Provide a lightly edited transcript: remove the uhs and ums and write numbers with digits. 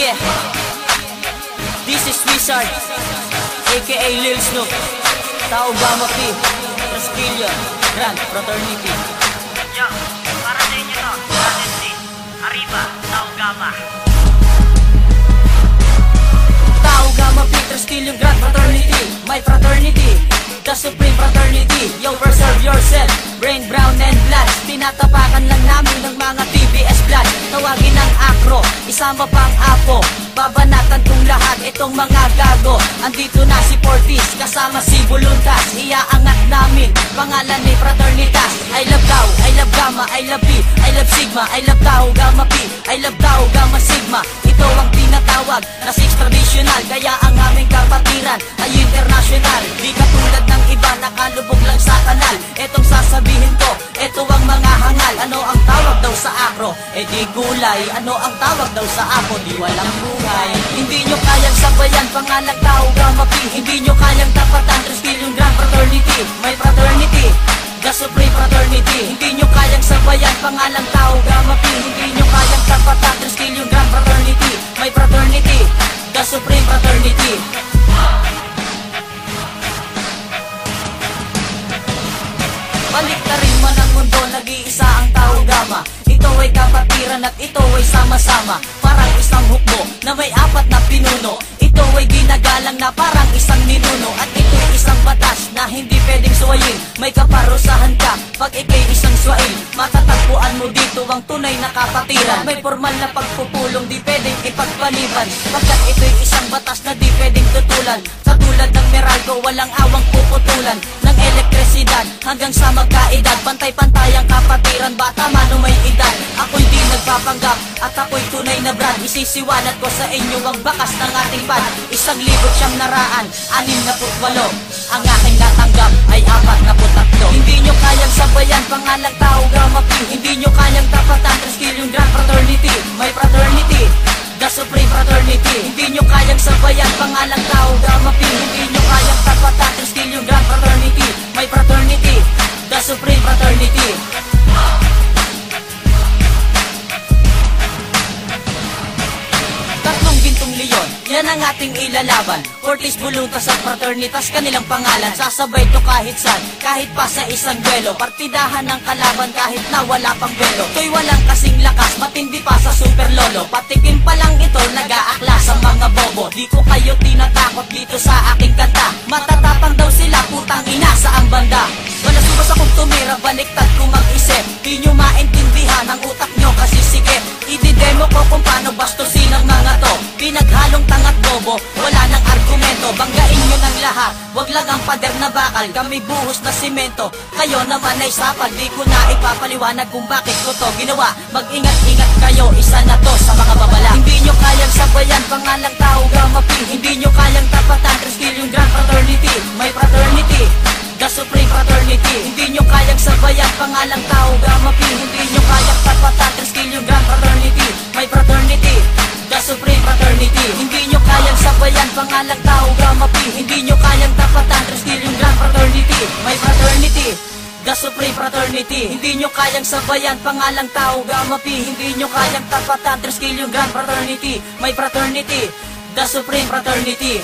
Yeah, this is Wizard, aka Lil Snoop, Tau Gamma Pi, Trasquillo, Grand Fraternity. Yo, para sa inyo to, Majesty, Arriba, Tau Gamma. Tau Gamma Pi, Trasquillo, Grand Fraternity, my fraternity, the supreme fraternity. Yo, preserve yourself, brain, brown and blood. Tinatapakan lang namin ng mga TBS blood. Tawagin ng akro, isama pang apo. Babanatan kong lahat, itong mga gago. Andito na si Portis, kasama si Voluntas. Iaangat namin, pangalan ni Fraternitas. I love Tau, I love Gamma, I love Pi, I love Sigma, I love Tau Gamma Pi, I love Tau Gamma Sigma. Ito ang tinatawag na six traditional, kaya ang aming kapatiran ay international. Di katulad ng iba, nakalubog lang sa kanal. Etong sasabihin ko, ito ang mga hangal. Ano ang tawag daw sa akro? E di gulay. Ano ang tawag daw sa apo? Di walang buhay. Hindi nyo kayang sabayan, pangalang Tau Gamma Pi. Hindi nyo kayang tapatan, Trasquillo Grand Fraternity, my fraternity, the supreme fraternity. Hindi nyo kayang sabayan, pangalang Tau Gamma Pi. Hindi nyo kayang tapatan, Trasquillo Grand Fraternity, my fraternity, the supreme fraternity. Balik na rin man ang mundo, nag-iisa ang Tau Gamma. Ito ay kapatiran at ito ay sama-sama. Parang isang hukbo na may apat na pinuno. Ito ay ginagalang na parang isang ninuno. At ito'y isang batas na hindi pwedeng suwayin. May kaparusahan ka pag ikay isang swain. Matatagpuan mo dito ang tunay na kapatiran. May formal na pagpupulong di pwedeng ipagpaliban, pagkat ito'y isang batas na di pwedeng tutulan. Sa tulad ng Meralco, walang awang puputulan ng elektrisidad hanggang sa magkaedad. Pantay-pantay ang kapatiran, bata man o may edad. Ako'y di nagpapanggap at ako'y tunay na brand. Isisiwanat ko sa inyo ang bakas ng ating band. 1,968, ang aking natanggap ay 43. Hindi nyo kayang sabayan, pangalang Tau Gamma Pi. Hindi nyo kayang tapatan, Trasquillo Grand Fraternity, my fraternity, the supreme fraternity. Hindi nyo kayang sabayan, pangalang Tau Gamma Pi. Hindi nyo kayang tapatan, Trasquillo Grand Fraternity, my fraternity, the supreme fraternity. Tatlong gintong leon, yan ang ating ilalaban. Portis, Voluntas at Fraternitas, kanilang pangalan. Sasabay to kahit saan, kahit pa sa isang duelo. Partidahan ng kalaban kahit na wala pang belo. To'y walang kasing lakas, matindi pa sa super lolo. Patikim pa lang ito, nag-aakla sa mga bobo. Di ko kayo tinatakot dito sa aking kanta. Matatapang daw sila, putang ina sa ang banda. Wala subas akong tumira, baliktad ko mag-isip. Di nyo maintindihan ang utak nyo kasi sikip. Ididemo ko kung paano bastusin ang mga to. Pinaghalong tangat bobo, wala nang argumento. Banggain nyo ng lahat, wag lang ang pader na bakal. Kami buhos na simento, kayo naman ay sapag. Di ko na ipapaliwanag kung bakit ko to ginawa. Mag-ingat-ingat kayo, isa na to sa mga babala. Hindi nyo kayang sabayan, pangalang Tau Gamma Pi. Hindi nyo kayang tapatan, Trasquillo Grand Fraternity, my fraternity, the supreme fraternity. Hindi nyo kayang sabayan, pangalang Tau Gamma Pi. Hindi nyo kayang tapatan, Trasquillo Grand Fraternity, my fraternity, the supreme fraternity. Hindi nyo kayang sabayan, pangalang Tau Gamma Pi. Hindi nyo kayang tapatan, Trasquillo Grand Fraternity, my fraternity, the supreme fraternity. Hindi nyo kayang sabayan, pangalang Tau Gamma Pi. Hindi nyo kayang tapatan, Trasquillo Grand Fraternity, my fraternity, the supreme fraternity.